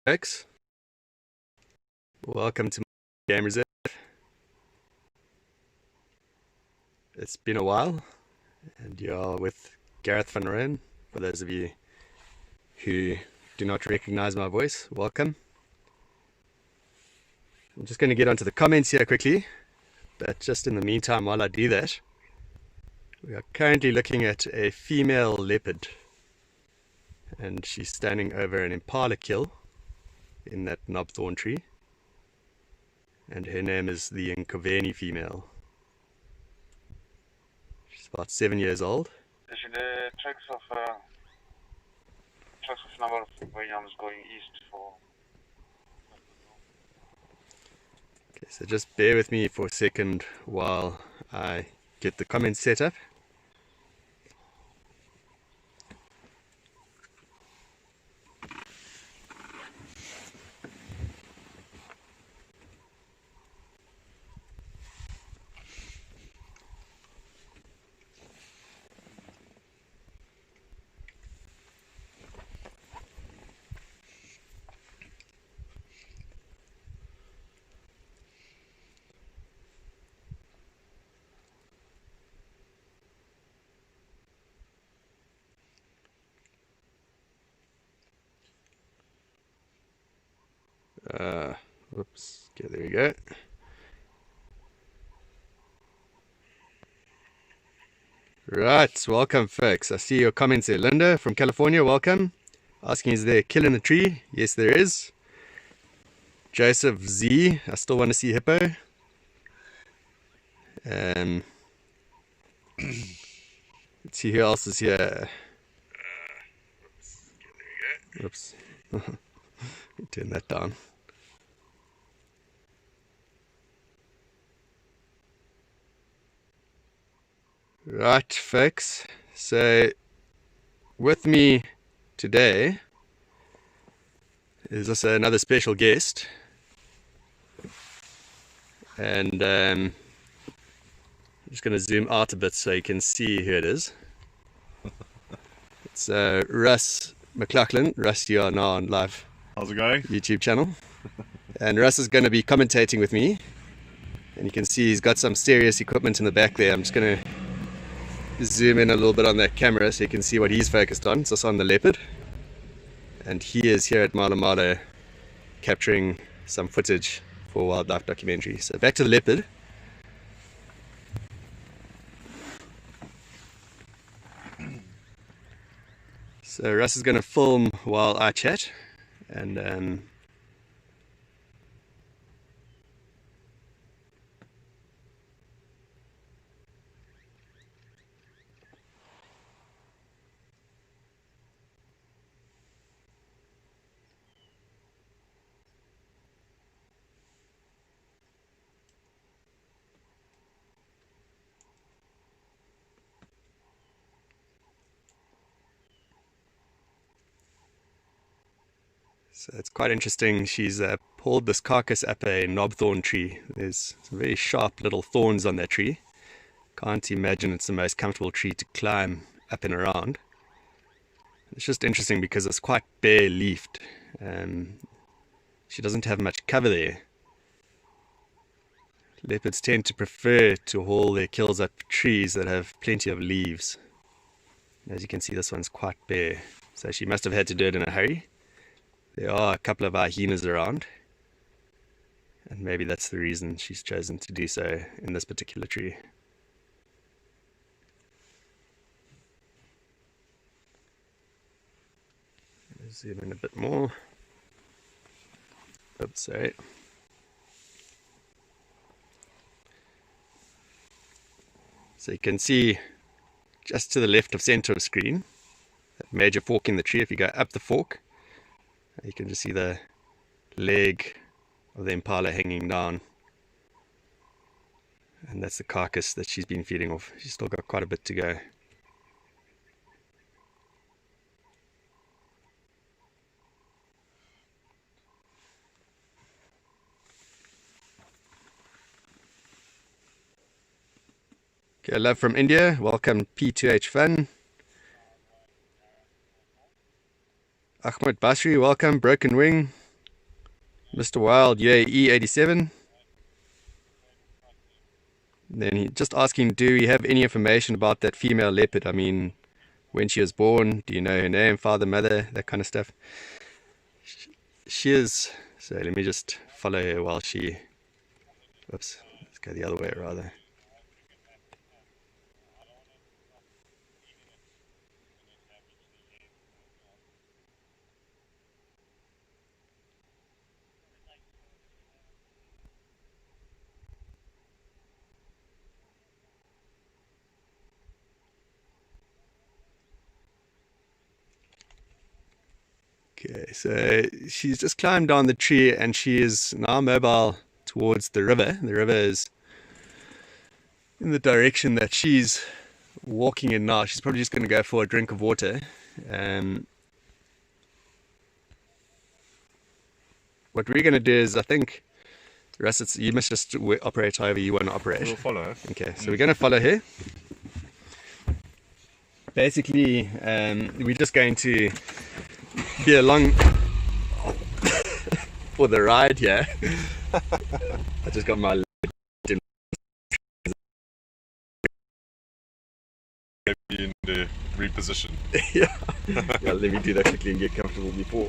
folks. Welcome to my Game Reserve. It's been a while, and you're with Gareth Van Rooyen. For those of you who do not recognize my voice, welcome. I'm just going to get onto the comments here quickly, but just in the meantime, while I do that, we are currently looking at a female leopard, and she's standing over an impala kill in that knobthorn tree, and her name is the Nkoveni female. She's about 7 years old. This is the tracks of number of Williams going east for. Okay, so just bear with me for a second while I get the comments set up. Whoops, okay, there we go. Right, welcome folks. I see your comments there. Linda from California, welcome. Asking, is there a kill in the tree? Yes, there is. Joseph Z, I still want to see hippo. Let's see who else is here. Oops. Turn that down. Right, folks. So, with me today is also another special guest. And I'm just going to zoom out a bit so you can see who it is. It's Russ Mclaughlin. Russ, you are now on live. How's it going? YouTube channel. And Russ is going to be commentating with me. And you can see he's got some serious equipment in the back there. I'm just going to zoom in a little bit on that camera so you can see what he's focused on. It's also on the leopard. And he is here at Malo Malo capturing some footage for a wildlife documentary. So back to the leopard. So Russ is going to film while I chat, and so it's quite interesting. She's pulled this carcass up a knobthorn tree. There's some very sharp little thorns on that tree. Can't imagine it's the most comfortable tree to climb up and around. It's just interesting because it's quite bare leafed. She doesn't have much cover there. Leopards tend to prefer to haul their kills up trees that have plenty of leaves. As you can see, this one's quite bare. So she must have had to do it in a hurry. There are a couple of hyenas around, and maybe that's the reason she's chosen to do so in this particular tree. Zoom in a bit more. Oops, sorry. So you can see just to the left of center of screen, that major fork in the tree. If you go up the fork, you can just see the leg of the impala hanging down. And that's the carcass that she's been feeding off. She's still got quite a bit to go. Okay, love from India. Welcome P2H Fun. Ahmed Basri, welcome. Broken Wing. Mr. Wild, UAE 87. Then he just asking, do you have any information about that female leopard? I mean, when she was born, do you know her name, father, mother, that kind of stuff? She is, so let me just follow her while she, whoops, let's go the other way rather. Okay, so she's just climbed down the tree and she is now mobile towards the river. The river is in the direction that she's walking in now. She's probably just going to go for a drink of water. What we're going to do is, I think, Russ, you must just operate however you want to operate. We'll follow her. Okay, so we're going to follow her. Basically, we're just going to be along for the ride here. I just got my In the reposition. yeah. Yeah, let me do that quickly and get comfortable before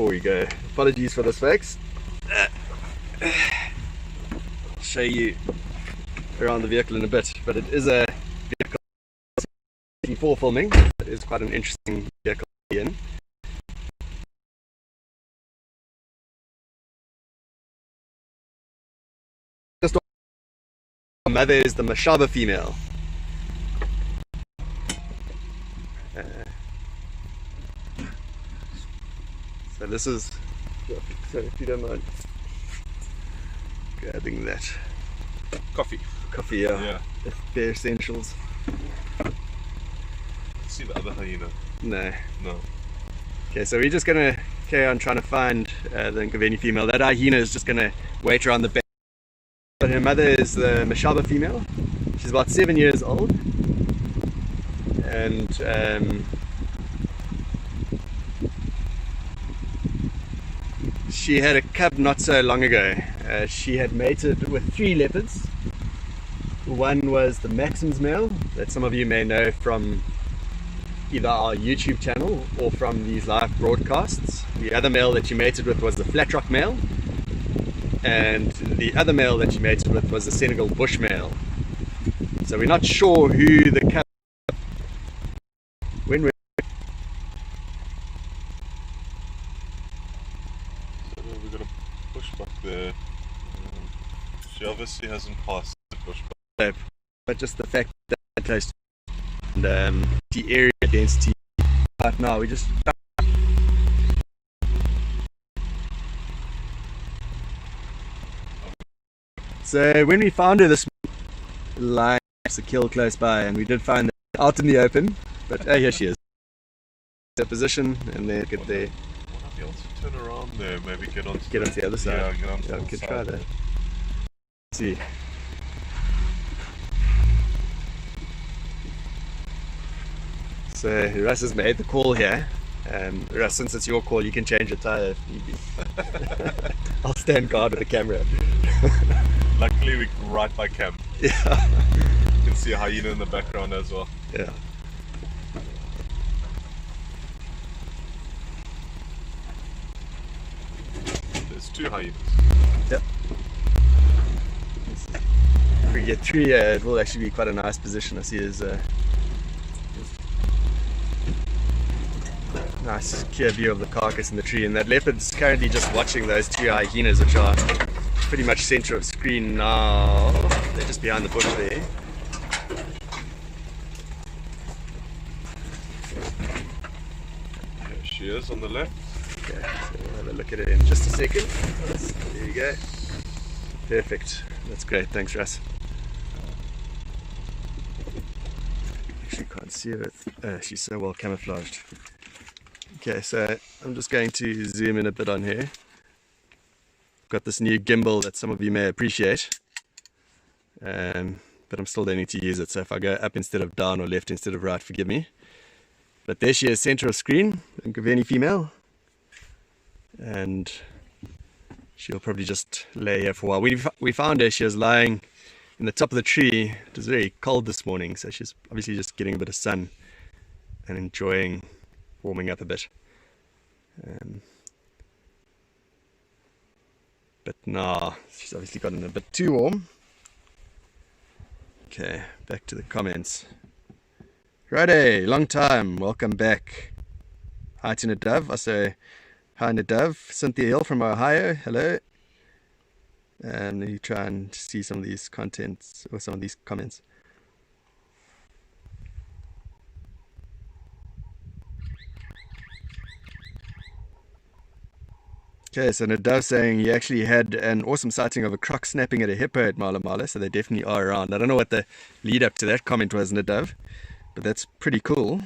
we go. Apologies for this, folks. Show you around the vehicle in a bit, but it is a vehicle for filming. It is quite an interesting vehicle to be in. Just mother is the Mashaba female. So this is, so if you don't mind grabbing that Coffee. coffee, Yeah. bare essentials. See the other hyena? No. No. Okay, so we're just gonna carry on trying to find the Nkaveni female. That hyena is just gonna wait around the back. But her mother is the Mashaba female. She's about 7 years old, and she had a cub not so long ago. She had mated with 3 leopards. One was the Maxim's male, that some of you may know from either our YouTube channel or from these live broadcasts. The other male that she mated with was the Flat Rock male, and the other male that she mated with was the Senegal Bush male. So we're not sure who the cub. When we So we're gonna push back there. She obviously hasn't passed the push back. but just the fact that close and the area density right now, we just so when we found her this line a kill close by, and we did find that out in the open, but here she is, the position, and then get there, Might be able to turn around there, maybe get on the other side. Yeah, get onto Yeah, the we could side try there. that. See. So Russ has made the call here. Russ, since it's your call, you can change the tire if need be. I'll stand guard with the camera. Luckily we're right by camp. Yeah. You can see a hyena in the background as well. Yeah. There's 2 hyenas. Yep. If we get 3, it will actually be quite a nice position. I see there's a nice clear view of the carcass in the tree, and that leopard's currently just watching those 2 hyenas, which are pretty much center of screen now. They're just behind the bush there. There she is on the left. Okay, so we'll have a look at it in just a second. There you go. Perfect. That's great. Thanks, Russ. Actually can't see her. She's so well camouflaged. Okay, so I'm just going to zoom in a bit on here. Got this new gimbal that some of you may appreciate, but I'm still learning to use it, so if I go up instead of down or left instead of right, forgive me. But there she is, center of screen, Nkaveni female. and she'll probably just lay here for a while. We found her, she was lying in the top of the tree. It was very cold this morning, so she's obviously just getting a bit of sun and enjoying warming up a bit. But nah, she's obviously gotten a bit too warm. Okay, back to the comments. Righty, long time, welcome back. Hi to Nadav. I say hi Nadav. Cynthia Hill from Ohio, hello. And you try and see some of these contents or some of these comments. Okay, so Nadav saying he actually had an awesome sighting of a croc snapping at a hippo at Mala Mala, so they definitely are around. I don't know what the lead up to that comment was, Nadav, but that's pretty cool.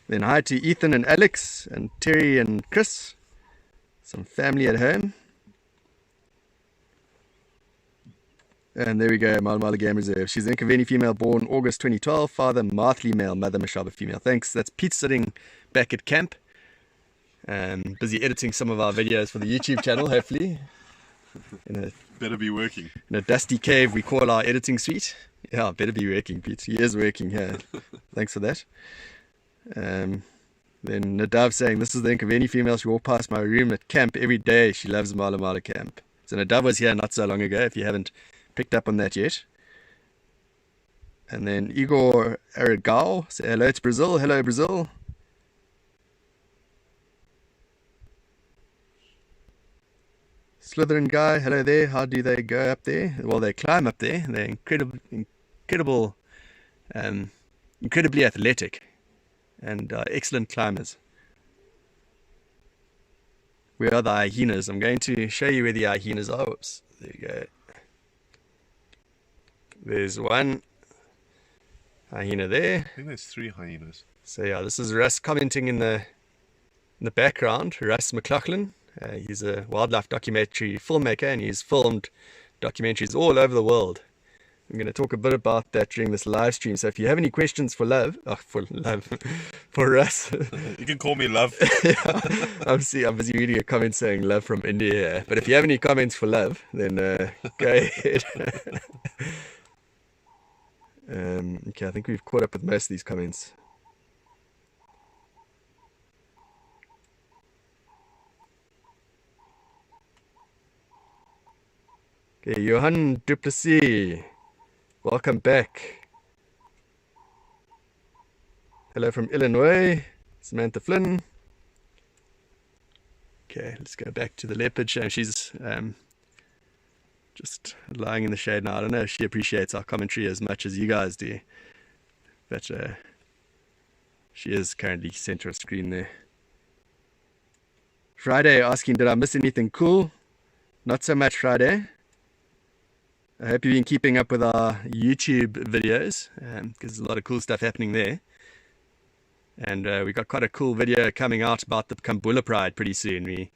Then hi to Ethan and Alex and Terry and Chris. Some family at home. And there we go, Mala Mala Game Reserve. She's an Nkaveni female born August 2012. Father Martley male, mother Mashaba female. Thanks. That's Pete sitting back at camp. Busy editing some of our videos for the YouTube channel, hopefully. Better be working. In a dusty cave we call our editing suite. Yeah, better be working, Pete. He is working here. Thanks for that. Then Nadav saying, this is the Nkaveni female. She walked past my room at camp every day. She loves Mala Mala camp. So Nadav was here not so long ago, if you haven't picked up on that yet. And then Igor Aragao, say hello to Brazil. Hello, Brazil. Slytherin guy, hello there. How do they go up there? Well, they climb up there. They're incredibly athletic and excellent climbers. Where are the hyenas? I'm going to show you where the hyenas are. Oops, there you go. There's one hyena there. I think there's 3 hyenas. So yeah, this is Russ commenting in the background. Russ Mclaughlin. He's a wildlife documentary filmmaker, and he's filmed documentaries all over the world. I'm going to talk a bit about that during this live stream. So if you have any questions for Russ, You can call me Love. yeah, I'm busy reading a comment saying love from India. But if you have any comments for Love, then go ahead. Okay, I think we've caught up with most of these comments. Okay, Johan Duplessis, welcome back. Hello from Illinois, Samantha Flynn. Okay, let's go back to the leopard show. She's just lying in the shade now. I don't know if she appreciates our commentary as much as you guys do, but she is currently center of screen there. Friday asking, did I miss anything cool? Not so much, Friday. I hope you've been keeping up with our YouTube videos, because there's a lot of cool stuff happening there. And we got quite a cool video coming out about the Kambula Pride pretty soon. We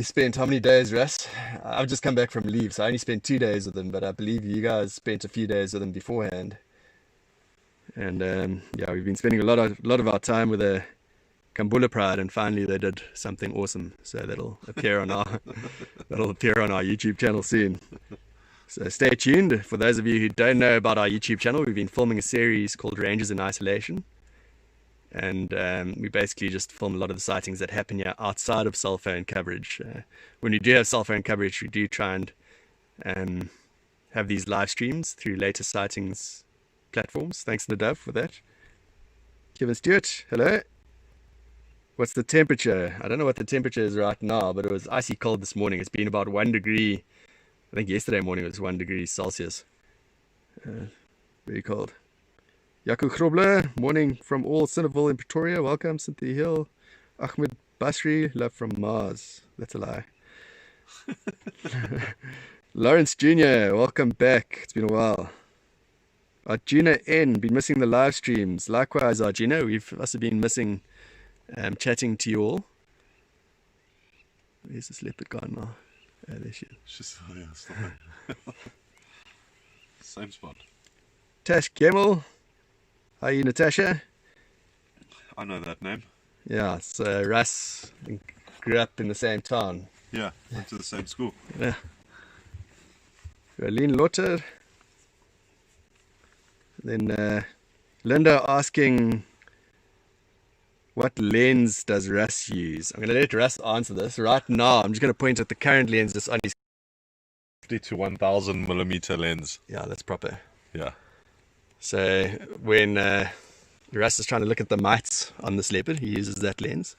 spent how many days, Russ? I've just come back from leave, so I only spent 2 days with them, but I believe you guys spent a few days with them beforehand. And yeah, we've been spending a lot of our time with the Kambula Pride, and finally they did something awesome. So that'll appear on our YouTube channel soon. So stay tuned. For those of you who don't know about our YouTube channel, we've been filming a series called Rangers in Isolation. And we basically just film a lot of the sightings that happen here outside of cell phone coverage. When we do have cell phone coverage, we do try and have these live streams through latest sightings platforms. Thanks, Nadav, for that. Kevin Stewart, hello. What's the temperature? I don't know what the temperature is right now, but it was icy cold this morning. It's been about 1 degree. I think yesterday morning it was 1 degree Celsius. Very cold. Yaku Grobler, morning from all Cinnaville in Pretoria. Welcome, Cynthia Hill. Ahmed Basri, love from Mars. That's a lie. Lawrence Jr., welcome back. It's been a while. Arjuna N, been missing the live streams. Likewise, Arjuna, we've also been missing chatting to you all. Where's this leopard gone now? Oh, there she is. Just, oh yeah, stop it. Same spot. Tash Gemmel. Hi, Natasha. I know that name. Yeah, so Russ grew up in the same town. Yeah, went to the same school. Yeah. Rolien Lotter. Then Linda asking, what lens does Russ use? I'm going to let Russ answer this. Right now, I'm just going to point at the current lens that's on his... 50 to 1000 millimeter lens. Yeah, that's proper. Yeah. So when Russ is trying to look at the mites on this leopard, he uses that lens.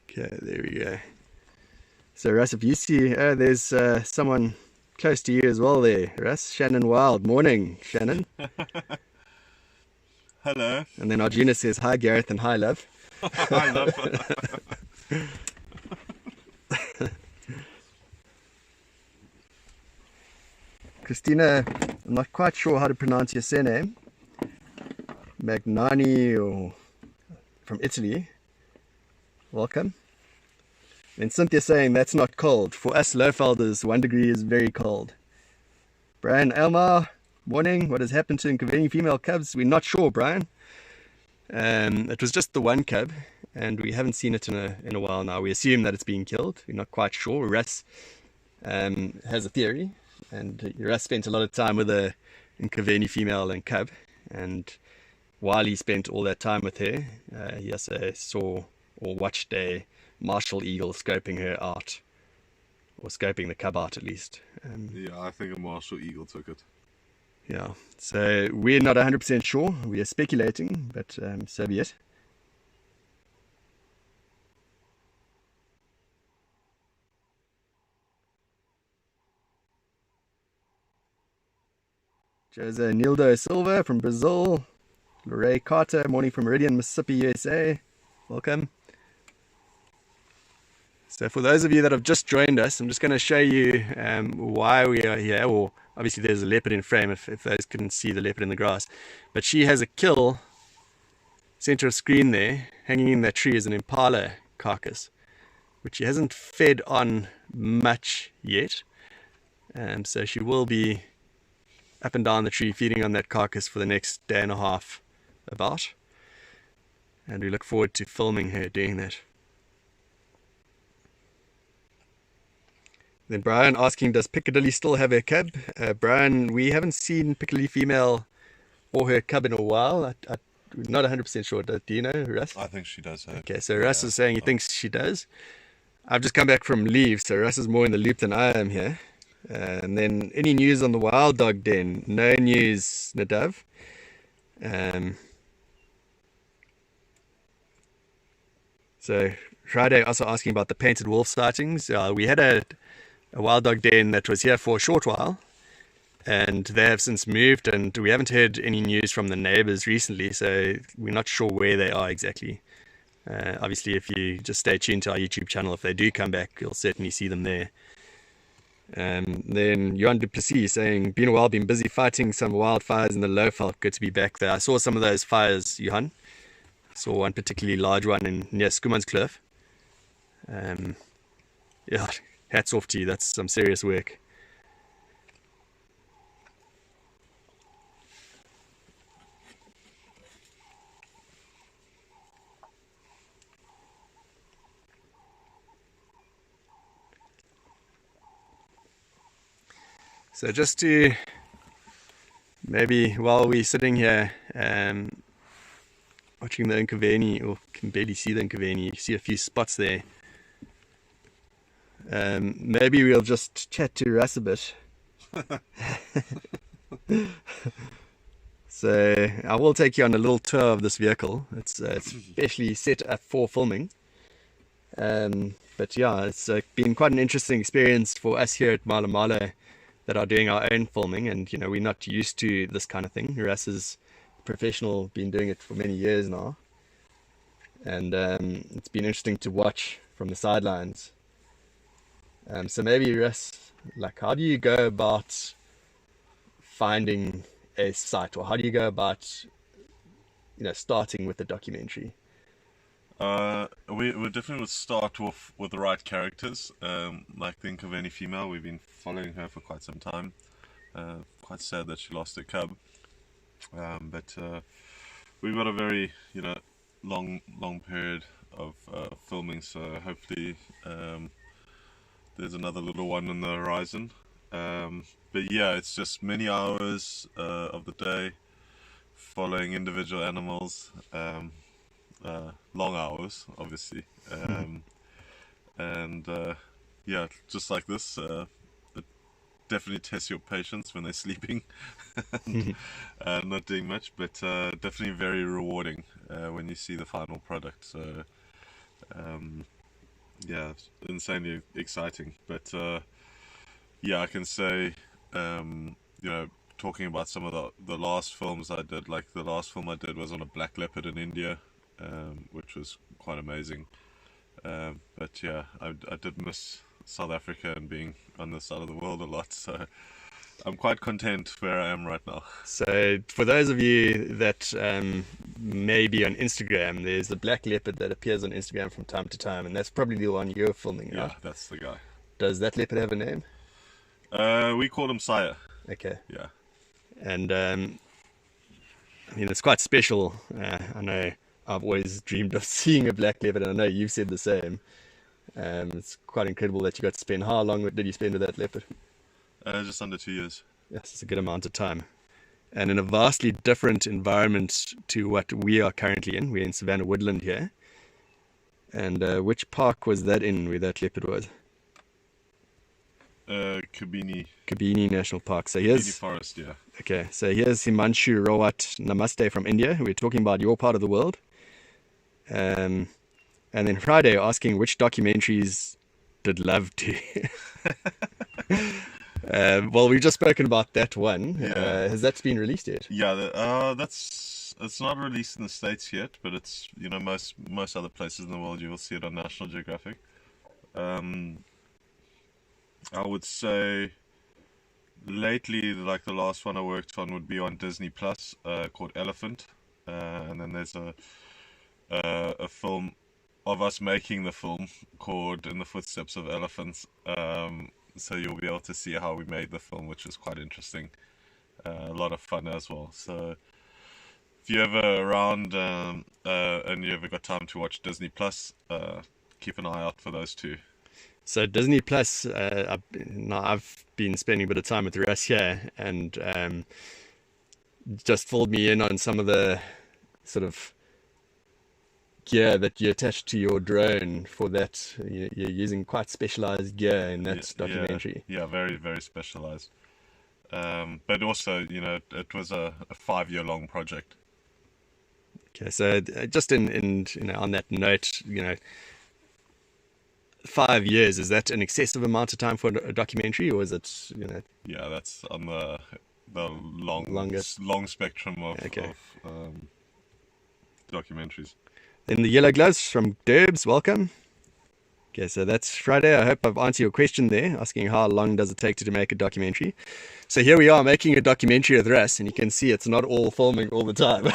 Okay, there we go. So Russ, if you see, there's someone close to you as well there, Russ. Shannon Wild. Morning, Shannon. Hello. And then Arjuna says, hi Gareth and hi love. Hi, love. Christina, I'm not quite sure how to pronounce your surname. Magnani, or from Italy. Welcome. And Cynthia saying that's not cold. For us Lowfelders, 1 degree is very cold. Brian Elmar, morning. What has happened to inconvenient female cubs? We're not sure, Brian. It was just the one cub, and we haven't seen it in a while now. We assume that it's being killed. We're not quite sure. Russ has a theory, and Russ spent a lot of time with a inconvenient female and cub, and while he spent all that time with her, he also saw or watched a martial eagle scoping her out, or scoping the cub out at least. Yeah, I think a martial eagle took it. Yeah, so we're not 100% sure. We are speculating, but so be it. Jose Nildo Silva from Brazil. Lorraine Carter, morning from Meridian, Mississippi, USA. Welcome. So for those of you that have just joined us, I'm just going to show you why we are here. Or obviously there's a leopard in frame if those couldn't see the leopard in the grass. But she has a kill center of screen there. Hanging in that tree is an impala carcass, which she hasn't fed on much yet. So she will be up and down the tree feeding on that carcass for the next day and a half about. And we look forward to filming her doing that. Then Brian asking, does Piccadilly still have her cub? Brian, we haven't seen Piccadilly female or her cub in a while. I'm not 100% sure. Do you know, Russ? I think she does have. Okay, so Russ is saying he thinks she does. I've just come back from leave, so Russ is more in the loop than I am here. And then any news on the wild dog den? No news, Nadav. So Friday also asking about the painted wolf sightings. We had a wild dog den that was here for a short while, and they have since moved, and we haven't heard any news from the neighbors recently, so we're not sure where they are exactly. Obviously, if you just stay tuned to our YouTube channel, if they do come back, you'll certainly see them there. Then Johan Duplessis saying, been a while, been busy fighting some wildfires in the Lowveld. Good to be back there. I saw some of those fires, Johan. Saw one particularly large one near Schoemanskloof. Yeah, hats off to you. That's some serious work. So just to maybe while we're sitting here watching the Nkaveni, or can barely see the Nkaveni, you see a few spots there. Maybe we'll just chat to Russ a bit. So I will take you on a little tour of this vehicle. It's especially set up for filming. But yeah, it's been quite an interesting experience for us here at Malo Malo that are doing our own filming, and you know, we're not used to this kind of thing. Russ is professional, been doing it for many years now, and it's been interesting to watch from the sidelines. So maybe Russ, like, how do you go about finding a site, or how do you go about, you know, starting with the documentary? We definitely would start off with the right characters, like the Nkaveni female. We've been following her for quite some time. Quite sad that she lost her cub. But we've got a very, long period of filming, so hopefully there's another little one on the horizon. But yeah, it's just many hours of the day following individual animals, long hours, obviously. And yeah, just like this, it definitely tests your patience when they're sleeping and not doing much, but definitely very rewarding when you see the final product. So yeah, it's insanely exciting. But yeah, I can say, talking about some of the last films I did, like the last film I did was on a black leopard in India, which was quite amazing. But yeah, I did miss South Africa and being on this side of the world a lot, so I'm quite content where I am right now. So for those of you that may be on Instagram, there's the black leopard that appears on Instagram from time to time, and that's probably the one you're filming, right? Yeah, that's the guy. Does that leopard have a name? We call him Sire. Okay. Yeah. And I mean, it's quite special. I know I've always dreamed of seeing a black leopard, and I know you've said the same. It's quite incredible that you got to spend. How long did you spend with that leopard? Just under 2 years. Yes, it's a good amount of time. And in a vastly different environment to what we are currently in. We're in Savannah Woodland here. And which park was that in, where that leopard was? Kabini National Park. So here's Forest, yeah. Okay, so here's Himanshu Rawat Namaste from India. We're talking about your part of the world. And then Friday asking which documentaries did love to. Well, we've just spoken about that one. Yeah. Has that been released yet? Yeah, it's not released in the States yet, but it's, most other places in the world you will see it on National Geographic. I would say lately, like the last one I worked on would be on Disney Plus, called Elephant, and then there's a film of us making the film called In the Footsteps of Elephants. So you'll be able to see how we made the film, which is quite interesting, a lot of fun as well. So if you're ever around and you ever got time to watch Disney Plus, keep an eye out for those two. So Disney Plus, I've been spending a bit of time with Russ here, and just filled me in on some of the sort of gear that you attach to your drone for that. You're using quite specialized gear in that documentary. Yeah, very, very specialized. But also, it was a 5-year-long project. Okay, so just in on that note, 5 years, is that an excessive amount of time for a documentary, or is it, Yeah, that's on the longest long spectrum of documentaries. Then the Yellow Gloves from Derbs, welcome. Okay, so that's Friday. I hope I've answered your question there, asking how long does it take to make a documentary. So here we are making a documentary with Russ, and you can see it's not all filming all the time.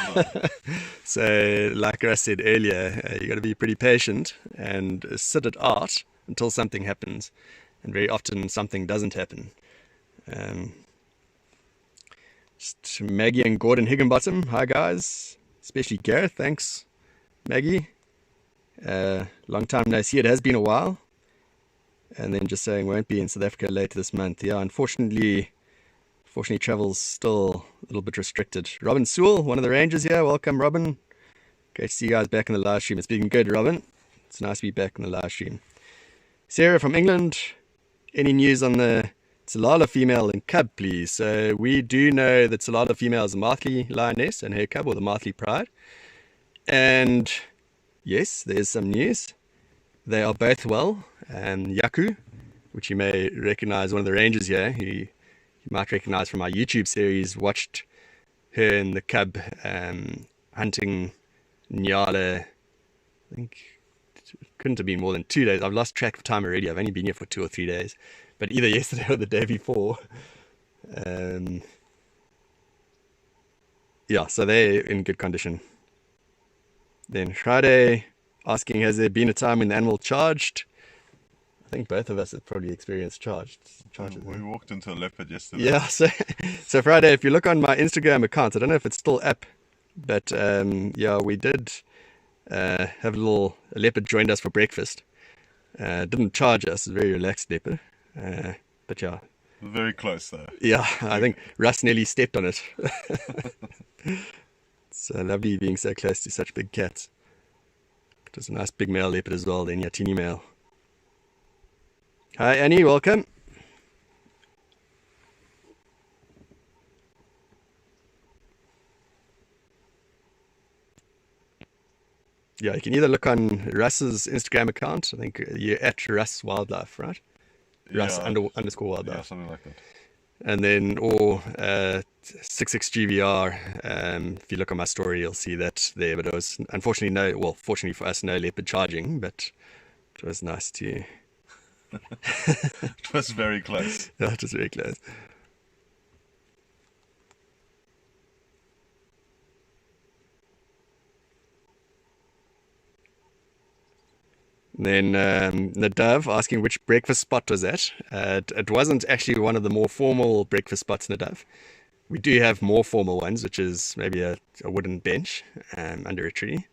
So like Russ said earlier, you got to be pretty patient and sit it out until something happens. And very often something doesn't happen. Just Maggie and Gordon Higginbottom, hi guys, especially Gareth, thanks Maggie. Long time no see, it has been a while. And then just saying won't be in South Africa later this month. Yeah, unfortunately travel's still a little bit restricted. Robin Sewell, one of the rangers here, welcome Robin. Great to see you guys back in the live stream. It's been good, Robin. It's nice to be back in the live stream. Sarah from England, any news on the Tsalala female and cub, please? So we do know that Tsalala female is a Martley lioness and her cub, or the Martley pride. And yes, there's some news. They are both well. And Yaku, which you may recognize, one of the rangers here, who you might recognize from our YouTube series, watched her and the cub hunting Nyala. I think it couldn't have been more than 2 days. I've lost track of time already. I've only been here for 2 or 3 days, but either yesterday or the day before. Yeah, so they're in good condition. Then Friday asking, has there been a time when the animal charged? I think both of us have probably experienced charges. We walked into a leopard yesterday. Yeah, so Friday, if you look on my Instagram account, I don't know if it's still up, but yeah, we did have a leopard joined us for breakfast. Didn't charge us, very relaxed leopard. But yeah. Very close though. Yeah, I think Russ nearly stepped on it. It's lovely being so close to such big cats. It was a nice big male leopard as well, then Yatini male. Hi Annie, welcome. Yeah, you can either look on Russ's Instagram account. I think you're at Russ Wildlife, right? Russ underscore wildlife. Yeah, something like that. And then, or 66GVR, if you look on my story, you'll see that there. But it was unfortunately fortunately for us, no leopard charging, but it was nice to. It was very close. Yeah, it was very close. Then Nadav asking which breakfast spot was that. It wasn't actually one of the more formal breakfast spots, Nadav. We do have more formal ones, which is maybe a wooden bench under a tree.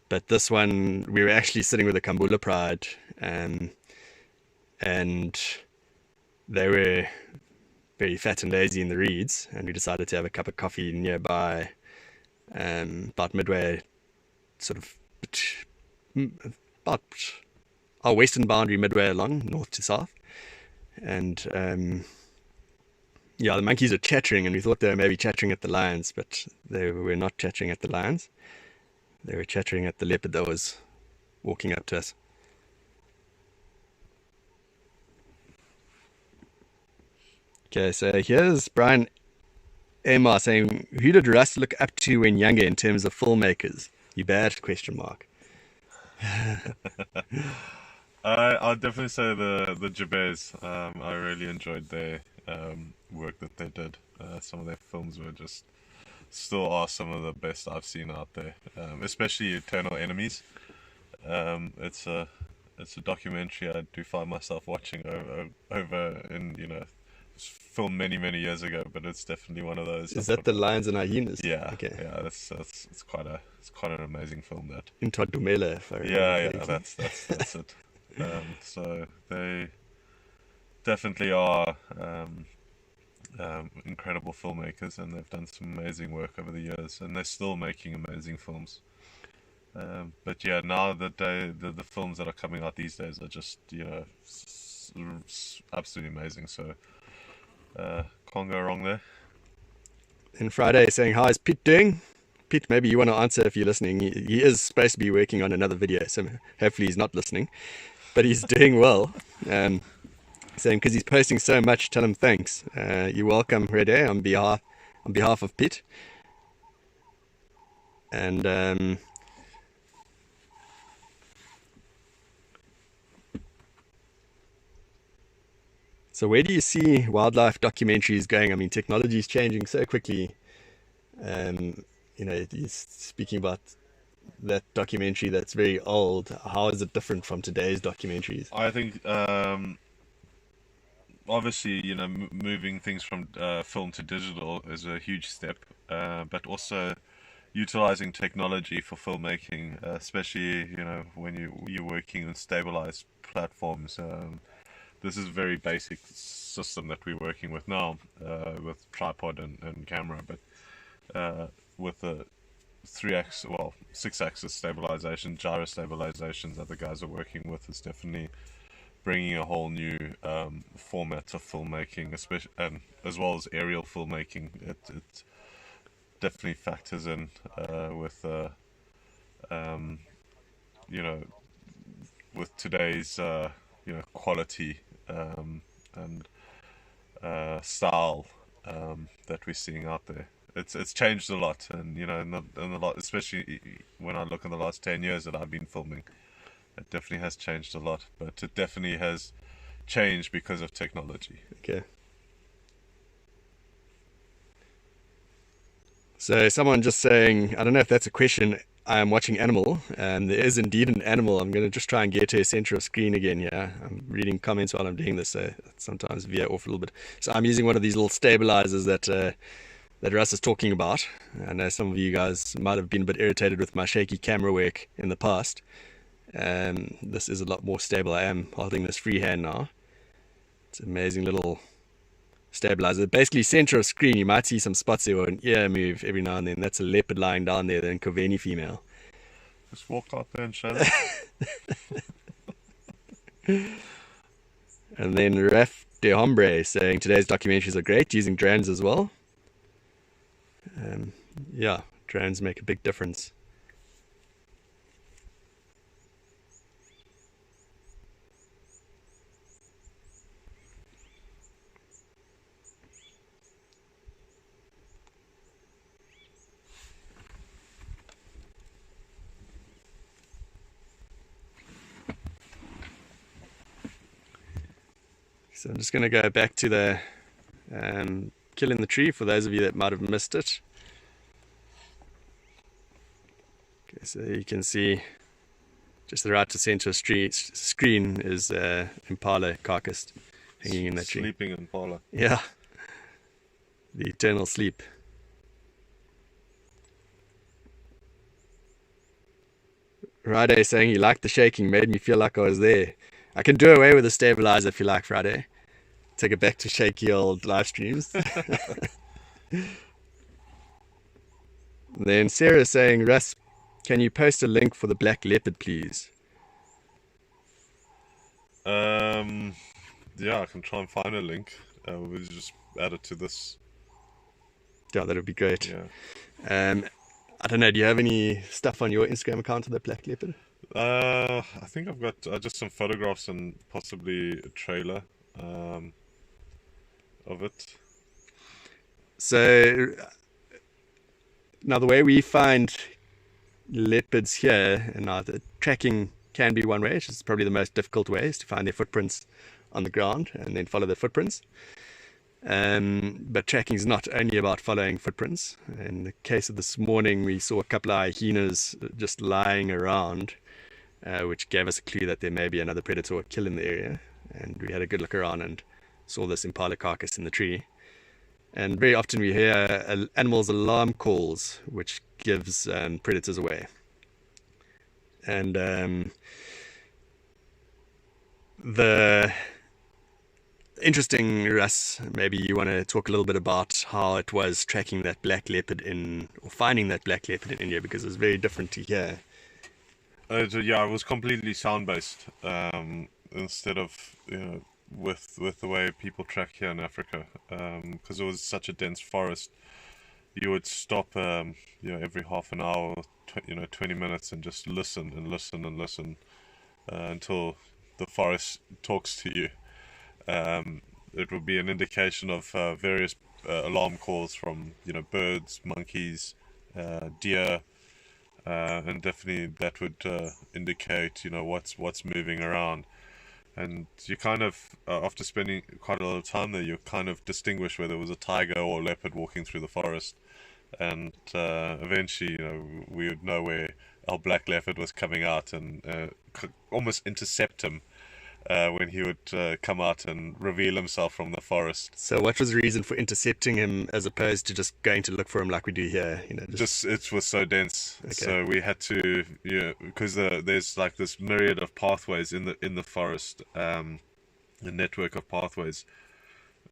But this one, we were actually sitting with the Kambula Pride, and they were very fat and lazy in the reeds, and we decided to have a cup of coffee nearby, about midway, sort of about our western boundary, midway along, north to south. And yeah, the monkeys are chattering, and we thought they were maybe chattering at the lions, but they were not chattering at the lions. They were chattering at the leopard that was walking up to us. Okay, so here's Brian Amar saying, who did Russ look up to when younger in terms of filmmakers? You bad? ? I'll definitely say the Jabez. I really enjoyed their work that they did. Some of their films were still are some of the best I've seen out there, especially Eternal Enemies. It's a documentary I do find myself watching over in filmed many years ago, but it's definitely one of those. Is that the Lions and Hyenas? Yeah. Okay. Yeah, it's quite an amazing film, that. Intodumela, if I remember. Yeah, that's it. So they definitely are incredible filmmakers, and they've done some amazing work over the years, and they're still making amazing films. But yeah, now the films that are coming out these days are just absolutely amazing. So can't go wrong there. And Friday saying, how is Pete doing? Pete, maybe you want to answer if you're listening. He is supposed to be working on another video, so hopefully he's not listening. But he's doing well. Saying because he's posting so much, tell him thanks. You're welcome, Rede, on behalf of Pete. And so where do you see wildlife documentaries going? I mean, technology is changing so quickly. He's speaking about that documentary that's very old. How is it different from today's documentaries? I think obviously moving things from film to digital is a huge step, but also utilizing technology for filmmaking, especially when you're working on stabilized platforms. This is a very basic system that we're working with now, with tripod and camera, but with the 6-axis stabilization, gyro stabilizations that the guys are working with is definitely bringing a whole new format of filmmaking, especially as well as aerial filmmaking. It definitely factors in with with today's quality and style that we're seeing out there. It's changed a lot, and in a lot, especially when I look in the last 10 years that I've been filming, it definitely has changed a lot. But it definitely has changed because of technology. Okay. So someone just saying, I don't know if that's a question. I am watching Animal, and there is indeed an animal. I'm going to just try and get to a center of screen again here. I'm reading comments while I'm doing this, so sometimes veer off a little bit. So I'm using one of these little stabilizers that Russ is talking about. I know some of you guys might have been a bit irritated with my shaky camera work in the past. This is a lot more stable. I am holding this freehand now. It's an amazing little stabilizer. Basically, center of screen, you might see some spots there or an ear move every now and then. That's a leopard lying down there, then Coveni female. Just walk out there and show them. And then Ref de Hombre saying today's documentaries are great, using drones as well. Yeah, drones make a big difference. So I'm just going to go back to the kill in the tree for those of you that might have missed it. Okay, so you can see just the right to center screen is impala carcass hanging in that tree. Sleeping impala. Yeah, the eternal sleep. Friday saying he liked the shaking, made me feel like I was there. I can do away with the stabilizer if you like, Friday. Take it back to shaky old live streams. Then Sarah saying, Russ, can you post a link for the black leopard, please? Yeah, I can try and find a link. We'll just add it to this. Yeah, that would be great. Yeah. I don't know, do you have any stuff on your Instagram account of the black leopard? I think I've got just some photographs and possibly a trailer of it. So now the way we find leopards here, and the tracking can be one way, which is probably the most difficult way, is to find their footprints on the ground and then follow their footprints. But tracking is not only about following footprints. In the case of this morning, we saw a couple of hyenas just lying around, which gave us a clue that there may be another predator or kill in the area. And we had a good look around and saw this impala carcass in the tree. And very often we hear animals' alarm calls, which gives predators away. And the interesting, Russ, maybe you want to talk a little bit about how it was tracking that black leopard or finding that black leopard in India, because it was very different to here. Yeah, it was completely sound-based instead of with the way people track here in Africa, because it was such a dense forest. You would stop every half an hour, 20 minutes, and just listen and listen and listen until the forest talks to you. It would be an indication of various alarm calls from birds, monkeys, deer, and definitely that would indicate what's moving around. And you kind of after spending quite a lot of time there, you kind of distinguish whether it was a tiger or a leopard walking through the forest. And eventually we would know where our black leopard was coming out and almost intercept him when he would come out and reveal himself from the forest. So what was the reason for intercepting him as opposed to just going to look for him like we do here? Just it was so dense. Okay. So we had to, because there's like this myriad of pathways in the forest, a network of pathways,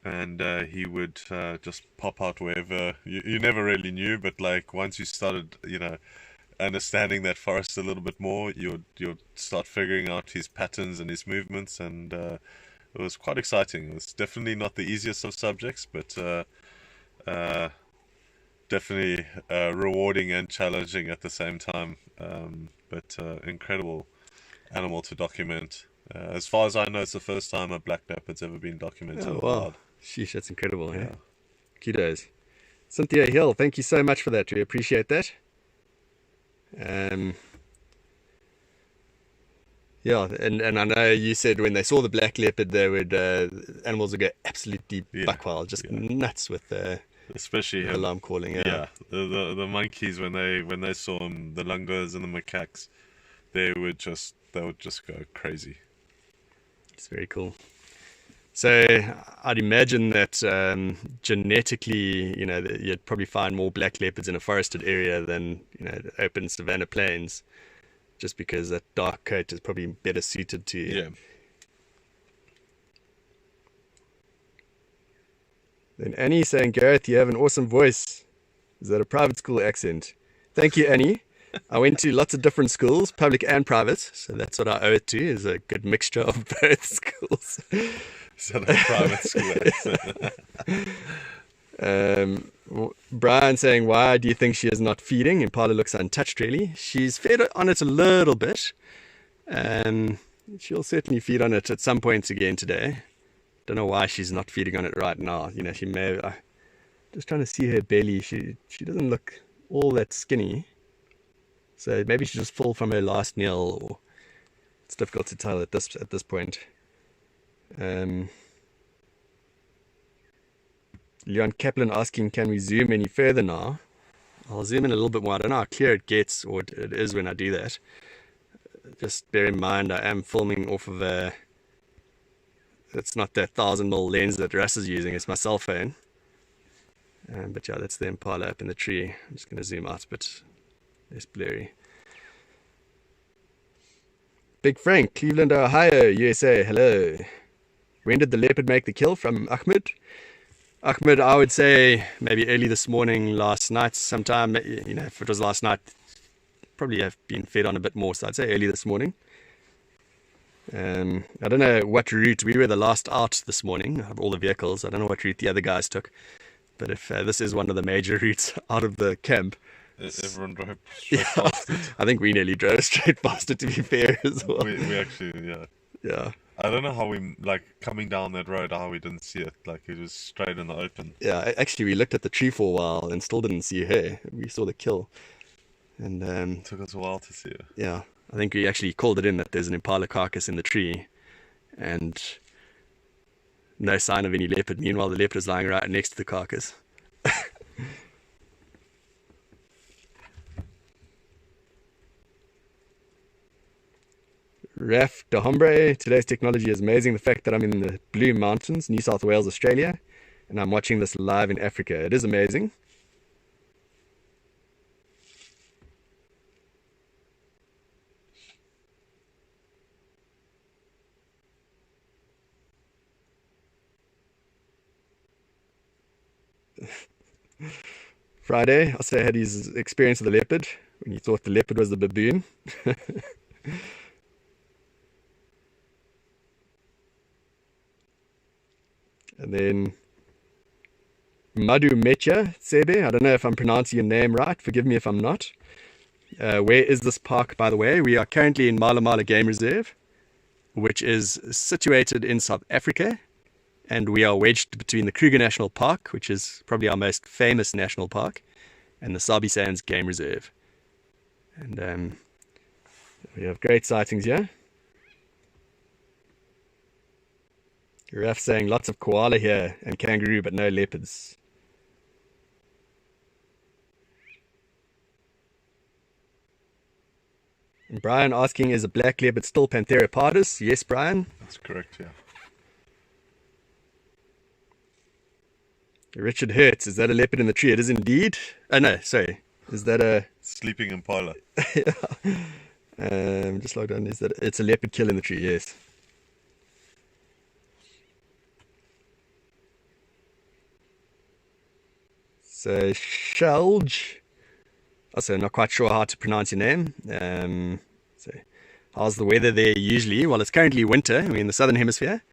and he would just pop out wherever. You never really knew, but like once you started, understanding that forest a little bit more, you'd start figuring out his patterns and his movements, and it was quite exciting. It was definitely not the easiest of subjects, but definitely rewarding and challenging at the same time. But incredible animal to document. As far as I know, it's the first time a black leopard's ever been documented. Oh, wow. Sheesh, that's incredible. Yeah. Kudos. Cynthia Hill, thank you so much for that. We appreciate that. Yeah, and I know you said when they saw the black leopard, they would animals would go absolutely buck wild, just nuts with especially him. Alarm calling, yeah. Yeah, the monkeys when they saw him, the lungos and the macaques, they would just go crazy. It's very cool. So I'd imagine that genetically, you'd probably find more black leopards in a forested area than the open savanna plains, just because that dark coat is probably better suited to you. Yeah. Then Annie saying, Gareth, you have an awesome voice. Is that a private school accent? Thank you, Annie. I went to lots of different schools, public and private, so that's what I owe it to, is a good mixture of both schools. Is that a private school accent? Brian saying, why do you think she is not feeding? Impala looks untouched, really. She's fed on it a little bit. She'll certainly feed on it at some points again today. Don't know why she's not feeding on it right now. She may. Just trying to see her belly. She doesn't look all that skinny. So maybe she's just full from her last meal, or it's difficult to tell at this point. Leon Kaplan asking, can we zoom any further now? I'll zoom in a little bit more. I don't know how clear it gets, or it is when I do that. Just bear in mind I am filming off of a. It's not that 1000mm lens that Russ is using, it's my cell phone. But yeah, that's the impala up in the tree. I'm just going to zoom out a bit less blurry. Big Frank, Cleveland, Ohio, USA, hello. When did the leopard make the kill? From Ahmed? Ahmed, I would say maybe early this morning, last night sometime. If it was last night, probably have been fed on a bit more, so I'd say early this morning. I don't know what route. We were the last out this morning of all the vehicles. I don't know what route the other guys took, but if this is one of the major routes out of the camp, everyone drove straight past it. I think we nearly drove straight past it, to be fair, as well. We actually, Yeah. I don't know how we, coming down that road, how we didn't see it. It was straight in the open. Yeah, actually we looked at the tree for a while and still didn't see her. We saw the kill. And it took us a while to see her. Yeah. I think we actually called it in that there's an impala carcass in the tree and no sign of any leopard. Meanwhile, the leopard is lying right next to the carcass. Raf de Hombre, today's technology is amazing. The fact that I'm in the Blue Mountains, New South Wales, Australia, and I'm watching this live in Africa. It is amazing. Friday, also had his experience with the leopard when he thought the leopard was the baboon. And then Madhu Mecha Sebe, I don't know if I'm pronouncing your name right, forgive me if I'm not. Where is this park, by the way? We are currently in Mala Mala Game Reserve, which is situated in South Africa. And we are wedged between the Kruger National Park, which is probably our most famous national park, and the Sabi Sands Game Reserve. And we have great sightings here. Giraffe saying lots of koala here and kangaroo, but no leopards. And Brian asking, is a black leopard still Panthera pardus? Yes, Brian. That's correct, yeah. Richard Hertz, is that a leopard in the tree? It is indeed. Oh no, sorry. Is that a sleeping impala? Yeah. Just logged on. Is that it's a leopard kill in the tree? Yes. So Shelge, also not quite sure how to pronounce your name. So how's the weather there usually? Well, it's currently winter. We're in the southern hemisphere.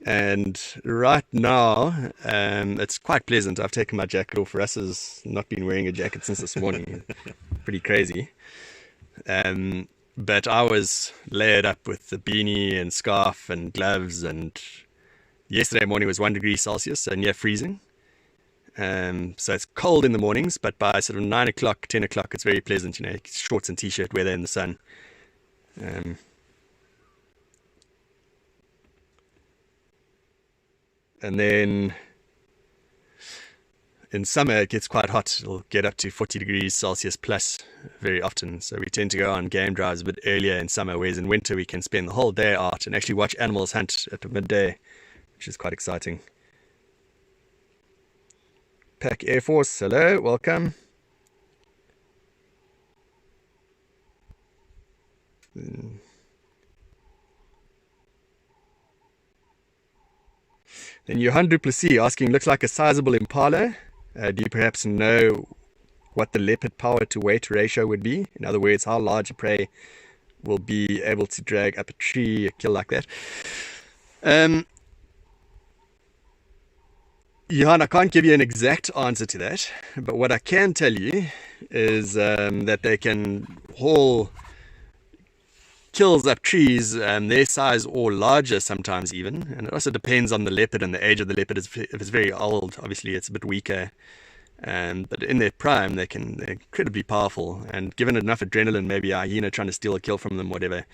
And right now, it's quite pleasant. I've taken my jacket off. Russ has not been wearing a jacket since this morning. Pretty crazy. But I was layered up with the beanie and scarf and gloves. And yesterday morning was 1 degree Celsius, so near freezing. So it's cold in the mornings, but by sort of 9 o'clock, 10 o'clock, it's very pleasant. Shorts and t-shirt weather in the sun. And then in summer it gets quite hot. It'll get up to 40 degrees Celsius plus very often. So we tend to go on game drives a bit earlier in summer, whereas in winter we can spend the whole day out and actually watch animals hunt at midday, which is quite exciting. Pack Air Force, hello, welcome. Then Johan Duplessis asking, looks like a sizable impala. Do you perhaps know what the leopard power to weight ratio would be? In other words, how large a prey will be able to drag up a tree, a kill like that? Johan, I can't give you an exact answer to that, but what I can tell you is that they can haul kills up trees their size or larger sometimes even, and it also depends on the leopard and the age of the leopard. If it's very old, obviously it's a bit weaker, but in their prime they're incredibly powerful, and given enough adrenaline, maybe a hyena trying to steal a kill from them, whatever,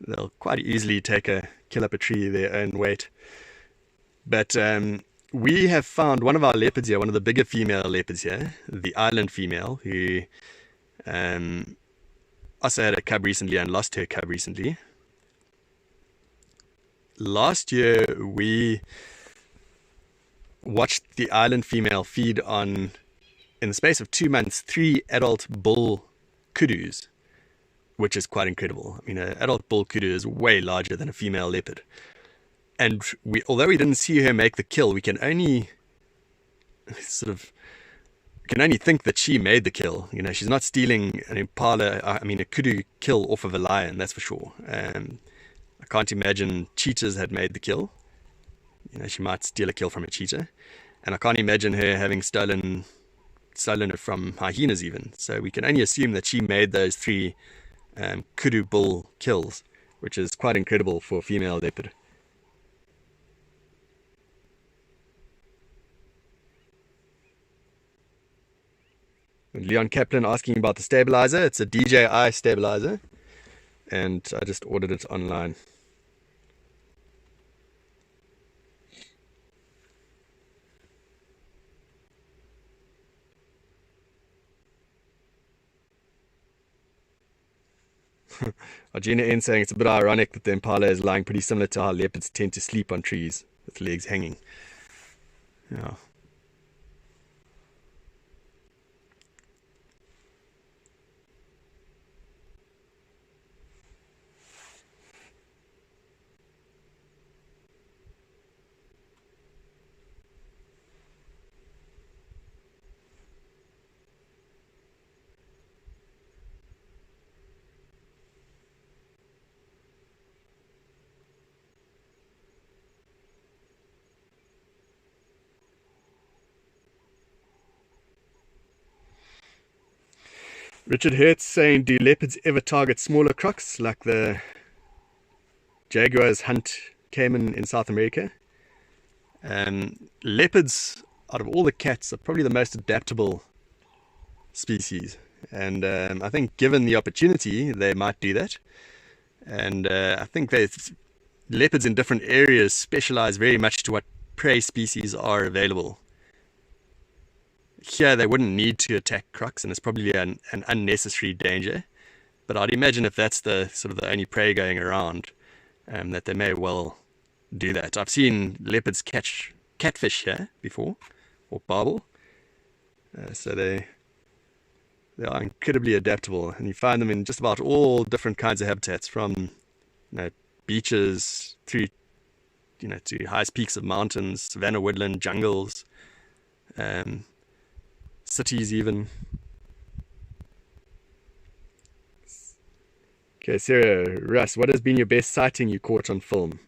they'll quite easily kill up a tree their own weight. But we have found one of our leopards here, one of the bigger female leopards here, the island female, who also had a cub recently and lost her cub recently. Last year we watched the island female feed on, in the space of 2 months, 3 adult bull kudus, which is quite incredible. I mean, an adult bull kudu is way larger than a female leopard. And although we didn't see her make the kill, we can only think that she made the kill. You know, she's not stealing an impala, a kudu kill off of a lion, that's for sure. I can't imagine cheetahs had made the kill. You know, she might steal a kill from a cheetah. And I can't imagine her having stolen it from hyenas even. So we can only assume that she made those 3 kudu bull kills, which is quite incredible for a female leopard. Leon Kaplan asking about the stabilizer. It's a DJI stabilizer, and I just ordered it online. Arjuna N saying it's a bit ironic that the impala is lying pretty similar to how leopards tend to sleep on trees with legs hanging. Yeah. Richard Hertz saying, do leopards ever target smaller crocs like the jaguars hunt caiman in South America? Leopards, out of all the cats, are probably the most adaptable species, and I think given the opportunity they might do that. And I think leopards in different areas specialize very much to what prey species are available. Here they wouldn't need to attack crocs, and it's probably an unnecessary danger, but I'd imagine if that's the only prey going around, that they may well do that. I've seen leopards catch catfish here before, or barbel, so they are incredibly adaptable, and you find them in just about all different kinds of habitats, from beaches through to highest peaks of mountains, savanna woodland, jungles, cities even. Okay, Sarah, Russ, what has been your best sighting you caught on film?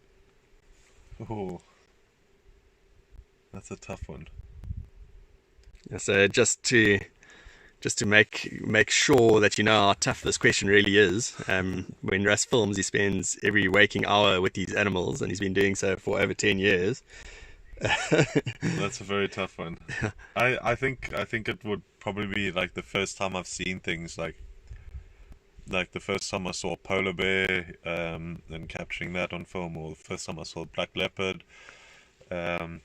Oh, that's a tough one. Yeah, so just to make sure that you know how tough this question really is, when Russ films, he spends every waking hour with these animals, and he's been doing so for over 10 years. That's a very tough one. I think it would probably be like the first time I've seen things like the first time I saw a polar bear, and capturing that on film, or the first time I saw a black leopard, and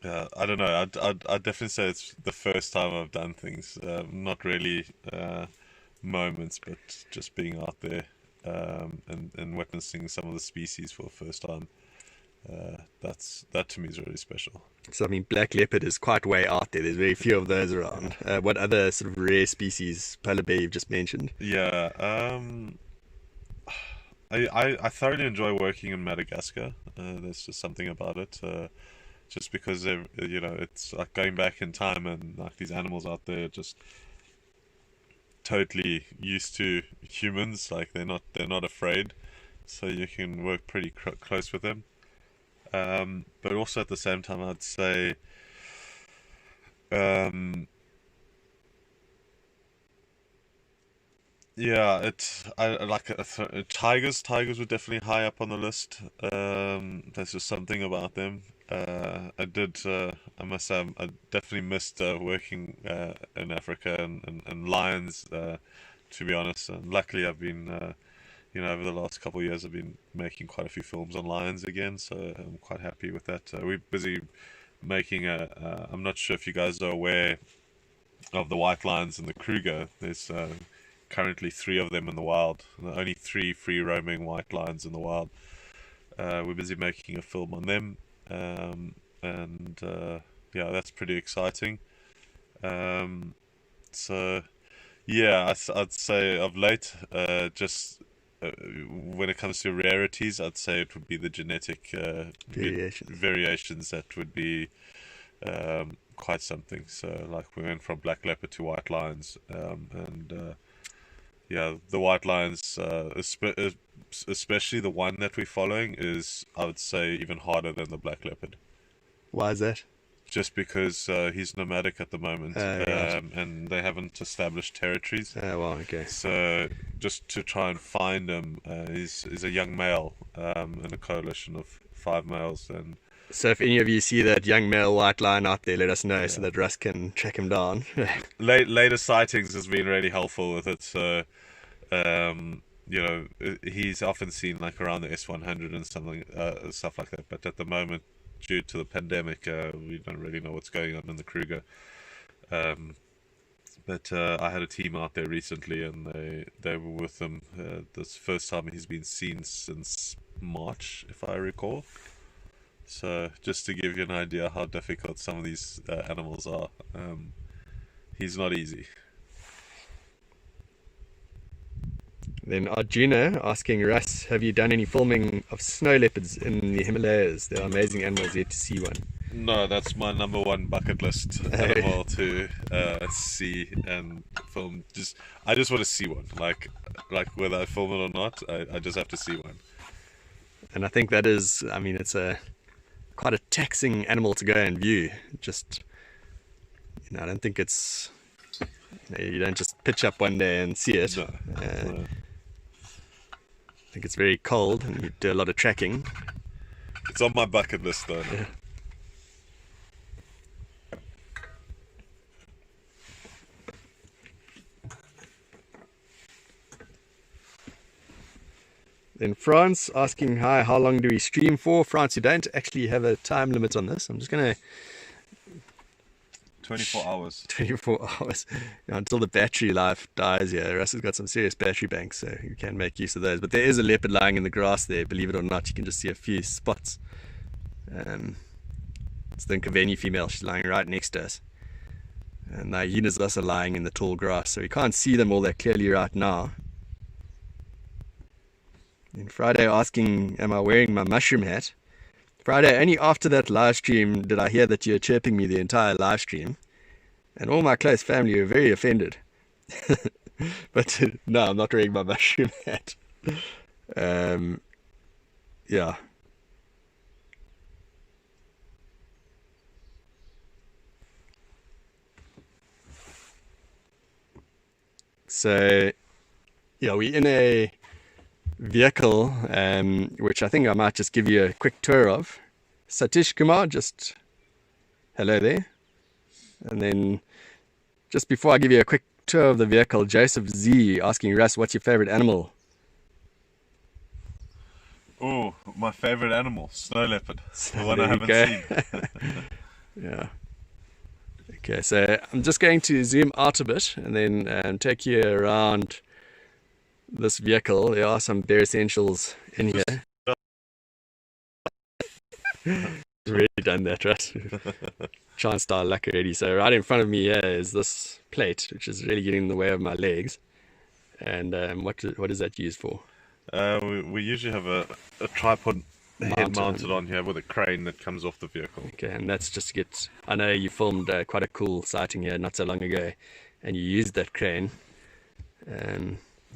I don't know. I'd definitely say it's the first time I've done things. Not really moments, but just being out there and witnessing some of the species for the first time. That to me is really special. So I mean, black leopard is quite way out there. There's very few of those around. What other sort of rare species? Polar bear you've just mentioned. Yeah. I thoroughly enjoy working in Madagascar. There's just something about it. Just because it's like going back in time, and like these animals out there just totally used to humans. Like they're not afraid, so you can work pretty close with them. But also at the same time, I'd say yeah, I like tigers. Tigers were definitely high up on the list. There's just something about them. I must say, I definitely missed working in Africa and lions. To be honest, and luckily I've been, over the last couple of years, I've been making quite a few films on lions again. So I'm quite happy with that. We're busy making I'm not sure if you guys are aware of the white lions in the Kruger. There's currently 3 of them in the wild. Only 3 free roaming white lions in the wild. We're busy making a film on them, and yeah, that's pretty exciting. So yeah, I'd say of late, just when it comes to rarities, I'd say it would be the genetic variations that would be quite something. So like we went from black leopard to white lions, and yeah, the white lions, especially the one that we're following, is, I would say, even harder than the black leopard. Why is that? Just because he's nomadic at the moment, right. and they haven't established territories. Well, okay. So just to try and find him, he's a young male in a coalition of 5 males. And so if any of you see that young male white lion out there, let us know, so that Russ can track him down. Later sightings has been really helpful with it. So he's often seen like around the S100 and something stuff like that. But at the moment, due to the pandemic, we don't really know what's going on in the Kruger. But I had a team out there recently, and they were with him. This first time he's been seen since March, if I recall. So just to give you an idea how difficult some of these animals are, he's not easy. Then Arjuna asking Russ, have you done any filming of snow leopards in the Himalayas? They're amazing animals, yet to see one. No, that's my number one bucket list animal to see and film. I just want to see one. Like whether I film it or not, I just have to see one. And I think that is, I mean, it's quite a taxing animal to go and view. Just, I don't think it's, you don't just pitch up one day and see it. No. I think it's very cold, and you do a lot of tracking. It's on my bucket list, though. Yeah. Then France asking, hi, how long do we stream for? France, you don't actually have a time limit on this. I'm just going to... 24 hours. 24 hours. Until the battery life dies here. Russ has got some serious battery banks, so you can make use of those. But there is a leopard lying in the grass there, believe it or not. You can just see a few spots. It's the Nkaveni female. She's lying right next to us. And the hyenas also lying in the tall grass, so we can't see them all that clearly right now. And Friday asking, am I wearing my mushroom hat? Friday, only after that live stream did I hear that you were chirping me the entire live stream. And all my close family were very offended. But no, I'm not wearing my mushroom hat. Yeah. So, yeah, we're in a vehicle, which I think I might just give you a quick tour of. Satish Kumar, just hello there. And then just before I give you a quick tour of the vehicle, Joseph Z asking Russ, what's your favorite animal? Oh, my favorite animal, snow leopard. The one I haven't seen. Yeah. Okay, so I'm just going to zoom out a bit and then take you around this vehicle. There are some bare essentials in here. Really done that, right? Try and style luck already. So right in front of me here is this plate, which is really getting in the way of my legs. And what is that used for? We usually have a tripod head mounted on. on here with a crane that comes off the vehicle. Okay, and that's just to get... I know you filmed quite a cool sighting here not so long ago, and you used that crane.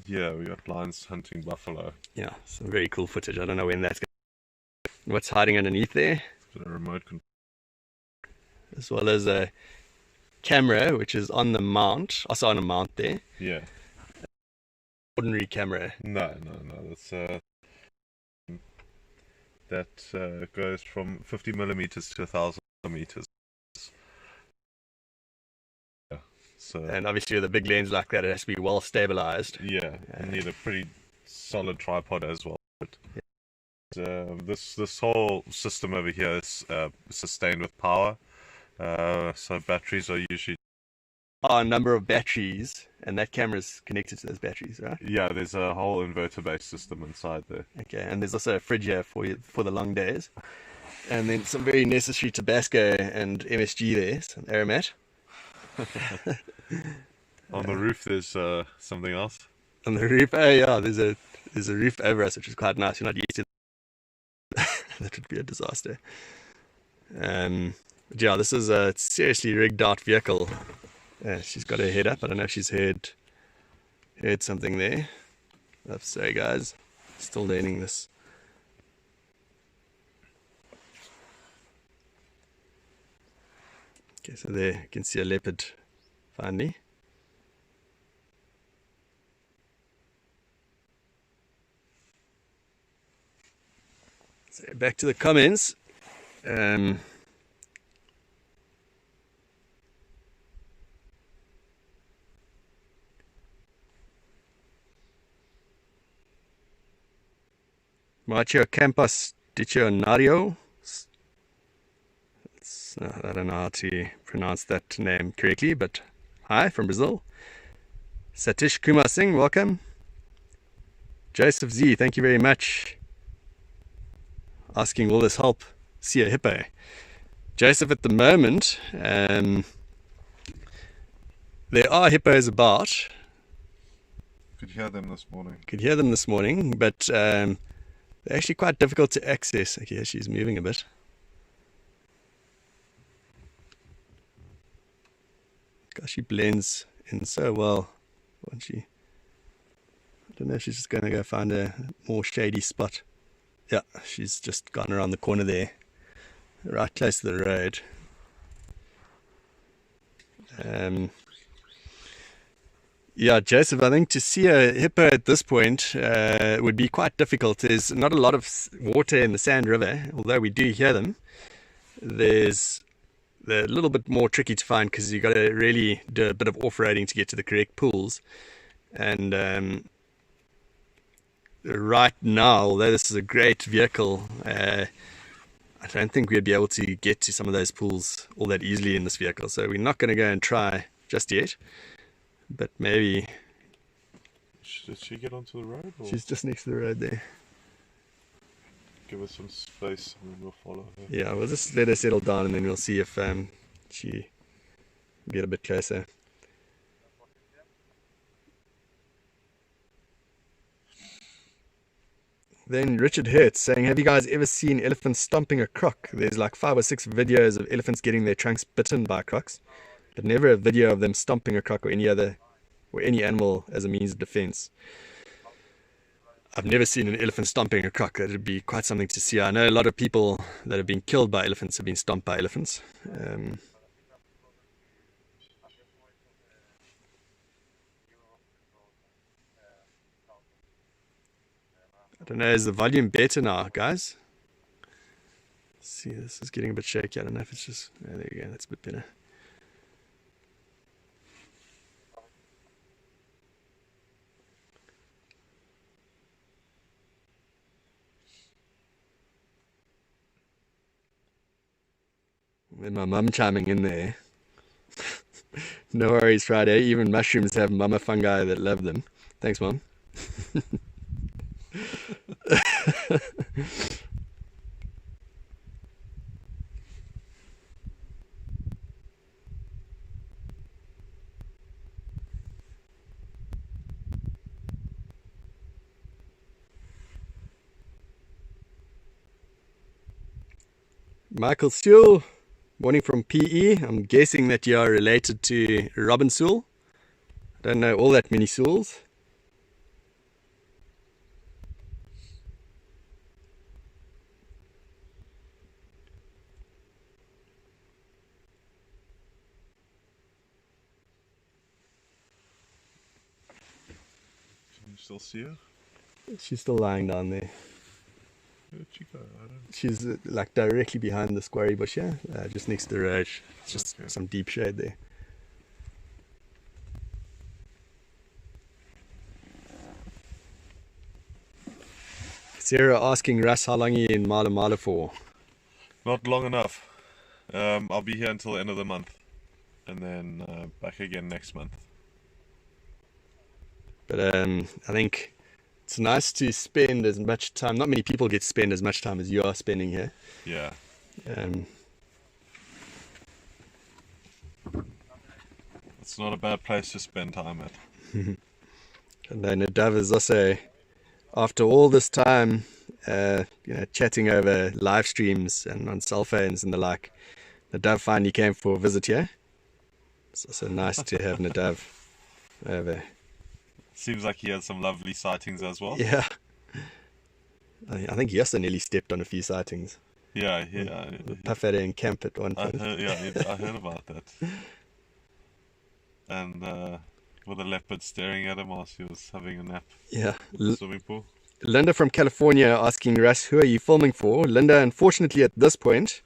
Yeah, we got lions hunting buffalo. Yeah, some very cool footage. I don't know when that's going. What's hiding underneath there? It's got a remote control. As well as a camera, which is on the mount. Also on a mount there. Yeah. Ordinary camera. No. That's that goes from 50 millimeters to 1,000 millimeters. Yeah. So. And obviously with a big lens like that, it has to be well stabilized. Yeah, you need a pretty solid tripod as well. But, this whole system over here is sustained with power. So batteries are usually a number of batteries, and that camera's connected to those batteries, right? Yeah, there's a whole inverter-based system inside there. Okay, and there's also a fridge here for the long days, and then some very necessary Tabasco and MSG there, some aromat. On the roof, there's something else. On the roof, oh yeah, there's a roof over us, which is quite nice. You're not used to that. Would be a disaster. But yeah, this is a seriously rigged out vehicle. She's got her head up. I don't know if she's heard something there. I'm sorry guys, still learning this. Okay, so there you can see a leopard finally. So back to the comments. Macho Campos Diccionario. I don't know how to pronounce that name correctly, but hi from Brazil. Satish Kumar Singh, welcome. Joseph Z, thank you very much. Asking, will this help see a hippo? Joseph, at the moment, there are hippos about. Could hear them this morning. Could hear them this morning, but they're actually quite difficult to access. Okay, she's moving a bit. Gosh, she blends in so well, won't she? I don't know if she's just going to go find a more shady spot. Yeah, she's just gone around the corner there, right close to the road. Yeah, Joseph, I think to see a hippo at this point would be quite difficult. There's not a lot of water in the Sand River, although we do hear them. They're a little bit more tricky to find because you've got to really do a bit of off-roading to get to the correct pools. And right now, although this is a great vehicle, I don't think we'd be able to get to some of those pools all that easily in this vehicle. So we're not going to go and try just yet. But maybe... Did she get onto the road? Or? She's just next to the road there. Give her some space and then we'll follow her. Yeah, we'll just let her settle down and then we'll see if she get a bit closer. Then Richard Hertz saying, have you guys ever seen elephants stomping a croc? There's like 5 or 6 videos of elephants getting their trunks bitten by crocs, but never a video of them stomping a croc or any animal as a means of defense. I've never seen an elephant stomping a croc. That would be quite something to see. I know a lot of people that have been killed by elephants have been stomped by elephants. I don't know, is the volume better now, guys? Let's see, this is getting a bit shaky. I don't know if it's just... Oh, there you go, that's a bit better. And my mum chiming in there. No worries, Friday. Even mushrooms have mama fungi that love them. Thanks, Mum. Michael Sewell, morning from PE. I'm guessing that you are related to Robin Sewell. I don't know all that many Sewells. Can you still see her? She's still lying down there. Where'd she go? I don't... She's like directly behind the squarey bush here, just next to the road. It's just Okay. some deep shade there. Sarah asking Russ how long are you in Mala Mala for? Not long enough. I'll be here until the end of the month, and then back again next month. But I think it's nice to spend as much time. Not many people get to spend as much time as you are spending here. Yeah. It's not a bad place to spend time at. And then Nadav is also, after all this time, chatting over live streams and on cell phones and the like, Nadav finally came for a visit here. It's also nice to have Nadav over. Seems like he had some lovely sightings as well. Yeah. I think he also nearly stepped on a few sightings. Yeah. Puffadder in camp at one I point. heard about that. And with a leopard staring at him whilst he was having a nap Yeah. in the swimming pool. Linda from California asking Russ, who are you filming for? Linda, unfortunately at this point,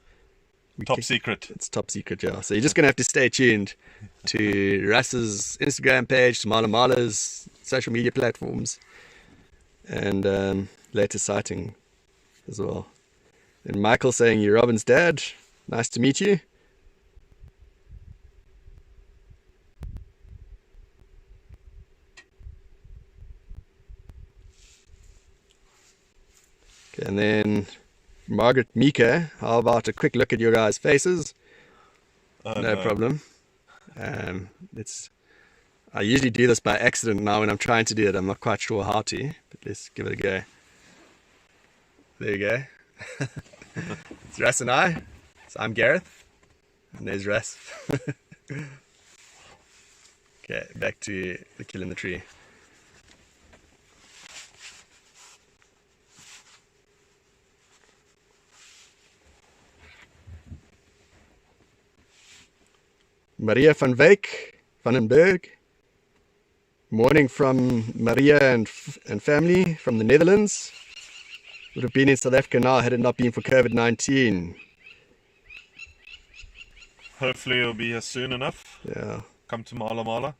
Top secret. it's top secret, yeah. So you're just going to have to stay tuned to Russ's Instagram page, to Mala Mala's social media platforms, and latest sighting as well. And Michael saying, you're Robin's dad. Nice to meet you. Okay, and then Margaret Mika, how about a quick look at your guys' faces? No problem. I usually do this by accident now when I'm trying to do it. I'm not quite sure how to, but let's give it a go. There you go. It's Russ and I. So I'm Gareth, and there's Russ. Okay, back to the kill in the tree. Maria van Wyk, van den Berg. Morning from Maria and family from the Netherlands. Would have been in South Africa now had it not been for COVID-19. Hopefully it'll be here soon enough. Yeah. Come to Mala Mala.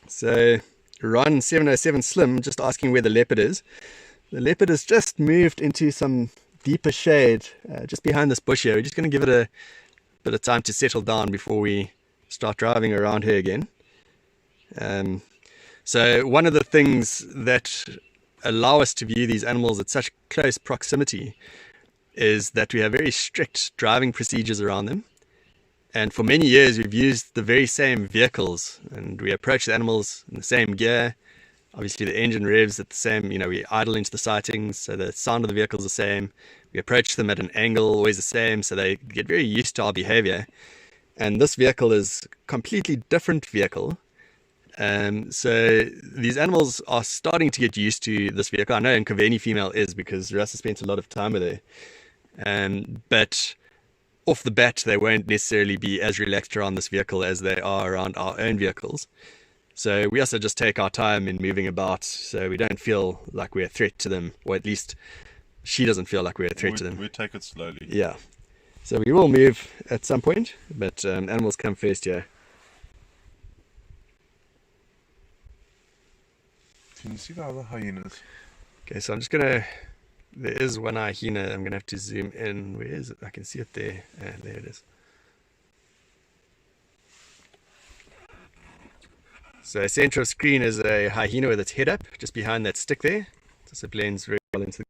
So Ron 707 Slim just asking where the leopard is. The leopard has just moved into some deeper shade just behind this bush here. We're just going to give it a bit of time to settle down before we start driving around here again. So one of the things that allow us to view these animals at such close proximity is that we have very strict driving procedures around them. And for many years, we've used the very same vehicles, and we approach the animals in the same gear. Obviously, the engine revs at the same, we idle into the sightings, so the sound of the vehicle is the same. We approach them at an angle, always the same, so they get very used to our behavior. And this vehicle is a completely different vehicle. So these animals are starting to get used to this vehicle. I know Nkaveni female is, because Russ has spent a lot of time with her. But off the bat, they won't necessarily be as relaxed around this vehicle as they are around our own vehicles. So we also just take our time in moving about, so we don't feel like we're a threat to them, or at least she doesn't feel like we're a threat to them. We take it slowly. Yeah. So we will move at some point, but animals come first here. Can you see the other hyenas? Okay, so I'm just gonna, there is one hyena, I'm gonna have to zoom in. Where is it? I can see it there. There it is. So center of screen is a hyena with its head up, just behind that stick there. So it blends very well into the...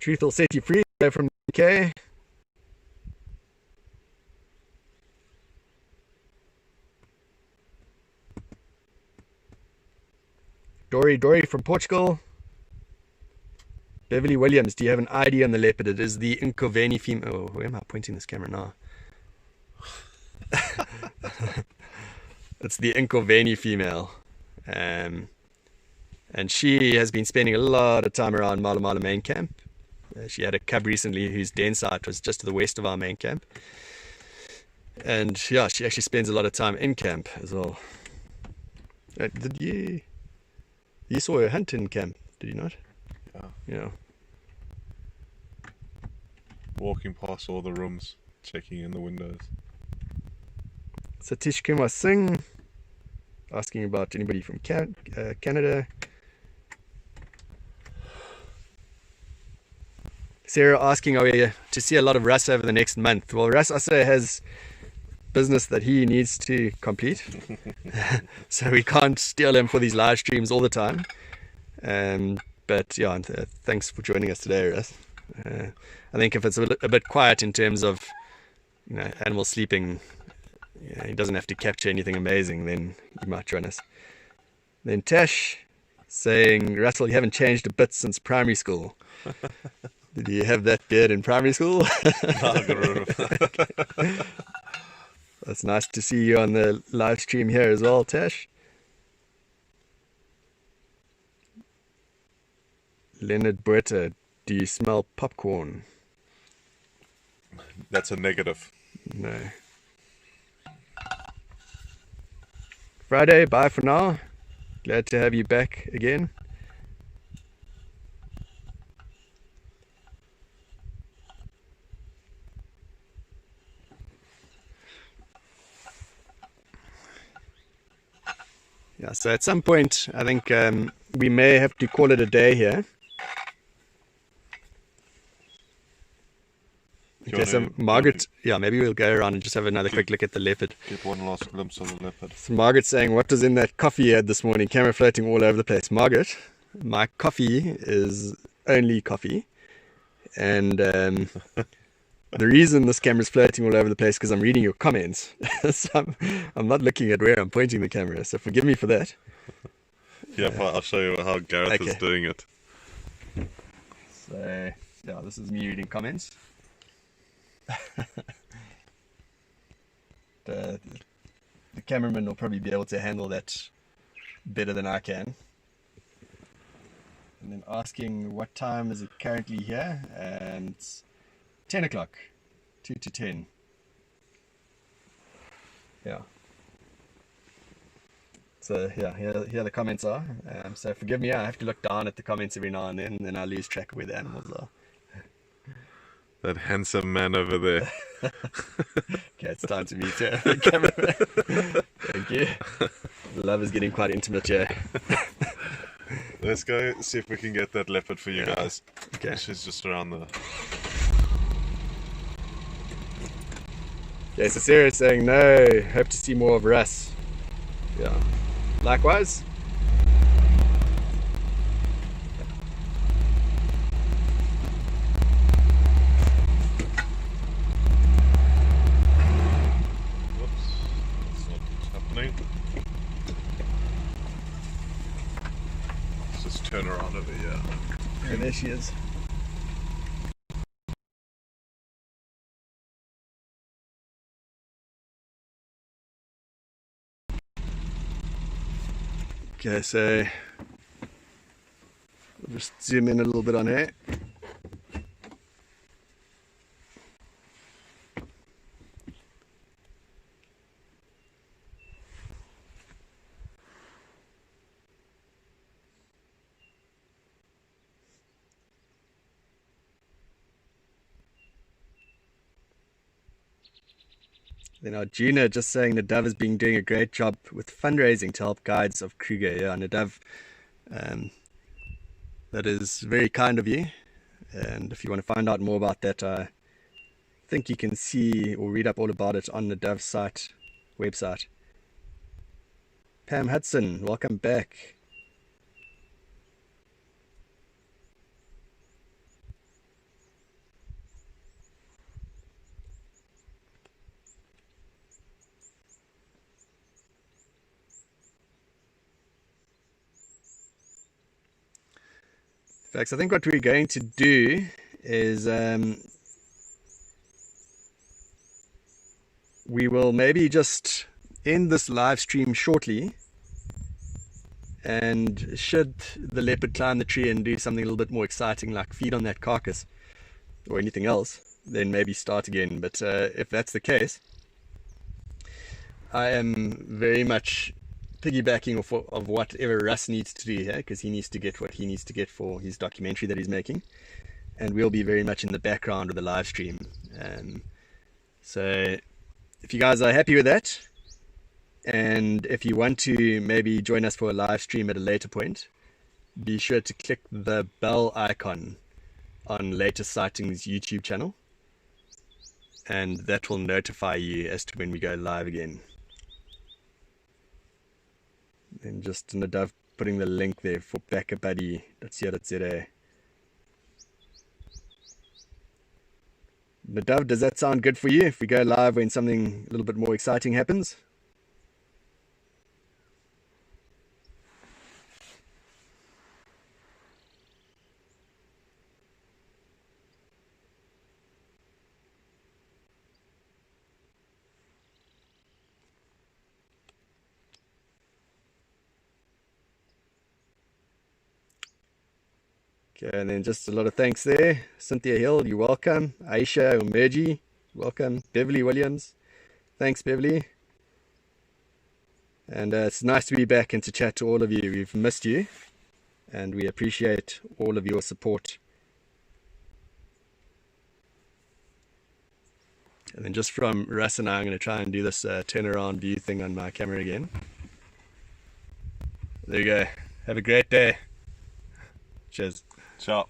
Truth will set you free, go from the UK. Dory from Portugal. Beverly Williams, do you have an ID on the leopard? It is the Inkovani female. Oh, where am I pointing this camera now? It's the Inkovani female. And she has been spending a lot of time around Mala Mala main camp. She had a cub recently whose den site was just to the west of our main camp. And yeah, she actually spends a lot of time in camp as well. Did you... You saw her hunt in camp, did you not? Yeah. Yeah. Walking past all the rooms, checking in the windows. Satish Kumar Singh asking about anybody from Canada. Sarah asking, are we to see a lot of Russ over the next month? Well, Russ also has business that he needs to complete. So we can't steal him for these live streams all the time. But yeah, thanks for joining us today, Russ. I think if it's a bit quiet in terms of, you know, animals sleeping, he doesn't have to capture anything amazing, then you might join us. Then Tash saying, Russell, you haven't changed a bit since primary school. Did you have that beard in primary school? That's nice to see you on the live stream here as well, Tash. Leonard Buerta, do you smell popcorn? That's a negative. No. Friday, bye for now. Glad to have you back again. Yeah, so at some point, I think we may have to call it a day here. Okay, so Margaret, yeah, maybe we'll go around and just have another quick look at the leopard. Get one last glimpse of the leopard. So Margaret's saying, what was in that coffee you had this morning? Camera floating all over the place. Margaret, my coffee is only coffee. And the reason this camera is floating all over the place is because I'm reading your comments. So I'm not looking at where I'm pointing the camera, so forgive me for that. Yeah, I'll show you how Gareth is doing it. So, yeah, this is me reading comments. The cameraman will probably be able to handle that better than I can. And then asking what time is it currently here, and it's 10 o'clock, 2 to 10. Yeah. So yeah, here the comments are. So forgive me, I have to look down at the comments every now and then I lose track of where the animals are. That handsome man over there. Okay, it's time to meet the cameraman. Thank you. The love is getting quite intimate here. Let's go see if we can get that leopard for you guys. Okay. She's just around the... Okay, so Sarah's saying no, hope to see more of Russ. Yeah. Likewise. Turn around over here. And there she is. Okay, so we'll just zoom in a little bit on her. Then Arjuna just saying Nadav has been doing a great job with fundraising to help guides of Kruger. Yeah, Nadav, that is very kind of you. And if you want to find out more about that, I think you can see or read up all about it on Nadav's website. Pam Hudson, welcome back. Folks, I think what we're going to do is we will maybe just end this live stream shortly, and should the leopard climb the tree and do something a little bit more exciting like feed on that carcass or anything else, then maybe start again. But if that's the case, I am very much piggybacking of whatever Russ needs to do here, because he needs to get what he needs to get for his documentary that he's making, and we'll be very much in the background of the live stream. So if you guys are happy with that, and if you want to maybe join us for a live stream at a later point, be sure to click the bell icon on Latest Sightings YouTube channel, and that will notify you as to when we go live again. And just Nadav putting the link there for backabuddy.co.za. Nadav, does that sound good for you if we go live when something a little bit more exciting happens? Okay, and then just a lot of thanks there. Cynthia Hill, you're welcome. Aisha Umerji, welcome. Beverly Williams, thanks Beverly. And it's nice to be back and to chat to all of you. We've missed you, and we appreciate all of your support. And then just from Russ and I, I'm going to try and do this turnaround view thing on my camera again. There you go. Have a great day. Cheers. Ciao.